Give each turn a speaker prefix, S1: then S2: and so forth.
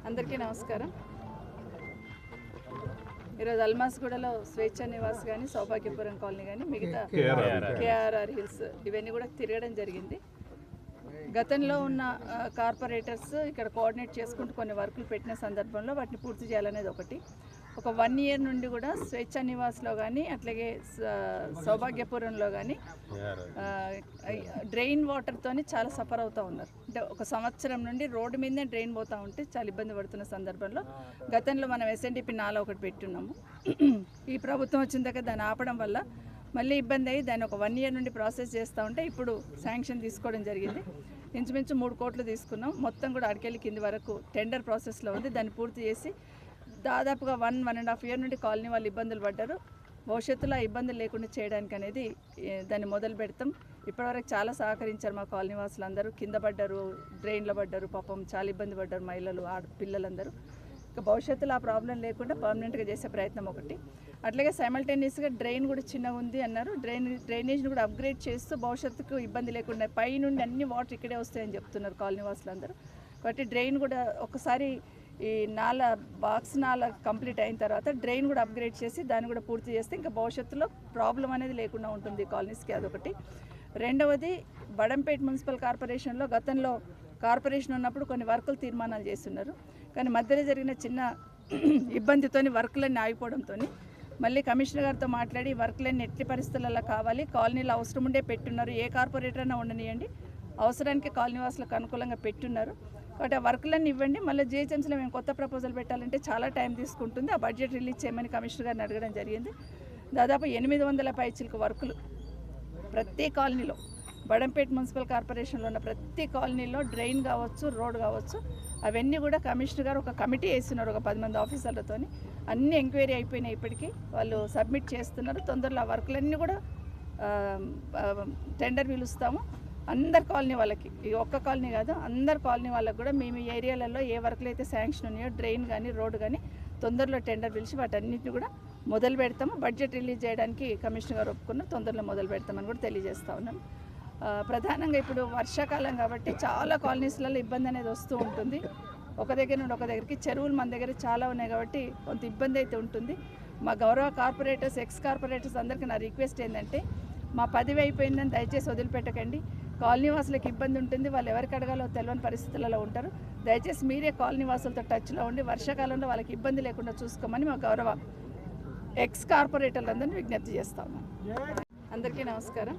S1: అందరికీ నమస్కారం. ఈరోజు అల్మాస్గూడలో స్వేచ్ఛ నివాస్ కానీ సౌభాగ్యపురం కాలనీ కానీ మిగతా కేఆర్ఆర్ హిల్స్ ఇవన్నీ కూడా తిరగడం జరిగింది. గతంలో ఉన్న కార్పొరేటర్స్ ఇక్కడ కోఆర్డినేట్ చేసుకుంటూ కొన్ని వర్కులు పెట్టిన సందర్భంలో వాటిని పూర్తి చేయాలనేది ఒకటి. ఒక 1 year నుండి కూడా స్వేచ్ఛ నివాస్లో కానీ అట్లాగే సౌభాగ్యపురంలో కానీ డ్రైన్ వాటర్తోని చాలా సఫర్ అవుతూ ఉన్నారు. అంటే 1 సంవత్సరం నుండి రోడ్డు మీదనే డ్రైన్ పోతూ ఉంటే చాలా ఇబ్బంది పడుతున్న సందర్భంలో గతంలో మనం ఎస్ఎన్డిపి నాలా ఒకటి పెట్టున్నాము. ఈ ప్రభుత్వం వచ్చిన దగ్గర దాన్ని ఆపడం వల్ల మళ్ళీ ఇబ్బంది అయ్యి దాన్ని ఒక 1 year నుండి ప్రాసెస్ చేస్తూ ఉంటే ఇప్పుడు శాంక్షన్ తీసుకోవడం జరిగింది. ఇంచుమించు 3 కోట్లు తీసుకున్నాం. మొత్తం కూడా అడికెళ్ళి కింది వరకు టెండర్ ప్రాసెస్లో ఉంది. దాన్ని పూర్తి చేసి దాదాపుగా 1.5 year నుండి కాలనీ వాళ్ళు ఇబ్బందులు పడ్డారు. భవిష్యత్తులో ఆ ఇబ్బందులు లేకుండా చేయడానికి అనేది దాన్ని మొదలు పెడతాం. ఇప్పటివరకు చాలా సహకరించారు మా కాలనీ వాసులు అందరూ. కింద పడ్డారు, డ్రైన్లో పడ్డారు, పాపం చాలా ఇబ్బంది పడ్డారు మహిళలు, పిల్లలందరూ. ఇక భవిష్యత్తులో ఆ ప్రాబ్లం లేకుండా పర్మనెంట్గా చేసే ప్రయత్నం ఒకటి. అట్లాగే సైమల్టేనియస్గా డ్రైన్ కూడా చిన్నగా ఉంది అన్నారు. డ్రైనేజ్ని కూడా అప్గ్రేడ్ చేస్తూ భవిష్యత్తుకు ఇబ్బంది లేకుండా పై నుండి అన్ని వాటర్ ఇక్కడే వస్తాయని చెప్తున్నారు కాలనీ వాసులు అందరూ. కాబట్టి డ్రైన్ కూడా ఒకసారి ఈ బాక్స్ నాల కంప్లీట్ అయిన తర్వాత డ్రైన్ కూడా అప్గ్రేడ్ చేసి దాన్ని కూడా పూర్తి చేస్తే ఇంకా భవిష్యత్తులో ప్రాబ్లం అనేది లేకుండా ఉంటుంది కాలనీస్కి. అదొకటి. రెండవది, బడంపేట మున్సిపల్ కార్పొరేషన్లో గతంలో కార్పొరేషన్ ఉన్నప్పుడు కొన్ని వర్కులు తీర్మానాలు చేస్తున్నారు. కానీ మధ్యలో జరిగిన చిన్న ఇబ్బందితోని వర్కులన్నీ ఆగిపోవడంతో మళ్ళీ కమిషనర్ గారితో మాట్లాడి వర్కులన్నీ ఎట్టి పరిస్థితులలో కావాలి, కాలనీలో అవసరం ఉండే పెట్టున్నారు, ఏ కార్పొరేటర్ అయినా ఉండనియండి, అవసరానికి కాలనీ వాసులకు అనుకూలంగా పెట్టున్నారు. కాబట్టి ఆ వర్కులన్నీ ఇవ్వండి. మళ్ళీ జిహెచ్ఎంసీలో మేము కొత్త ప్రపోజల్ పెట్టాలంటే చాలా టైం తీసుకుంటుంది. ఆ బడ్జెట్ రిలీజ్ చేయమని కమిషనర్ గారిని అడగడం జరిగింది. దాదాపు 800 పైచిలకు వర్కులు ప్రతి కాలనీలో, బడంపేట మున్సిపల్ కార్పొరేషన్లో ఉన్న ప్రతి కాలనీలో డ్రైన్ కావచ్చు, రోడ్ కావచ్చు, అవన్నీ కూడా కమిషనర్ గారు ఒక కమిటీ వేస్తున్నారు ఒక 10 మంది ఆఫీసర్లతో. అన్ని ఎంక్వైరీ అయిపోయినాయి. ఇప్పటికీ వాళ్ళు సబ్మిట్ చేస్తున్నారు. తొందరలో ఆ వర్కులన్నీ కూడా టెండర్ పిలుస్తాము. అందరు కాలనీ వాళ్ళకి, ఈ ఒక్క కాలనీ కాదు, అందరు కాలనీ వాళ్ళకి కూడా మేము ఈ ఏరియాలలో ఏ వర్కులు అయితే శాంక్షన్ ఉన్నాయో డ్రైన్ కానీ రోడ్ కానీ తొందరలో టెండర్ పిలిచి వాటన్నిటిని కూడా మొదలు పెడతాము. బడ్జెట్ రిలీజ్ చేయడానికి కమిషనర్ గారు ఒప్పుకున్నారు. తొందరలో మొదలు పెడతామని కూడా తెలియజేస్తా ఉన్నాను. ప్రధానంగా ఇప్పుడు వర్షాకాలం కాబట్టి చాలా కాలనీస్లలో ఇబ్బంది అనేది వస్తూ ఉంటుంది. ఒక దగ్గర నుండి ఒక దగ్గరికి చెరువులు మన దగ్గర చాలా ఉన్నాయి కాబట్టి కొంత ఇబ్బంది అయితే ఉంటుంది. మా గౌరవ కార్పొరేటర్స్, ఎక్స్ కార్పొరేటర్స్ అందరికీ నా రిక్వెస్ట్ ఏంటంటే, మా పదవి అయిపోయిందని దయచేసి వదిలిపెట్టకండి. కాలనీ వాసులకు ఇబ్బంది ఉంటుంది, వాళ్ళు ఎవరికి అడగాలో తెలియని పరిస్థితులలో ఉంటారు. దయచేసి మీరే కాలనీ వాసులతో టచ్లో ఉండి వర్షాకాలంలో వాళ్ళకి ఇబ్బంది లేకుండా చూసుకోమని మా గౌరవ ఎక్స్ కార్పొరేటర్లందరినీ విజ్ఞప్తి చేస్తా ఉన్నాను. అందరికీ నమస్కారం.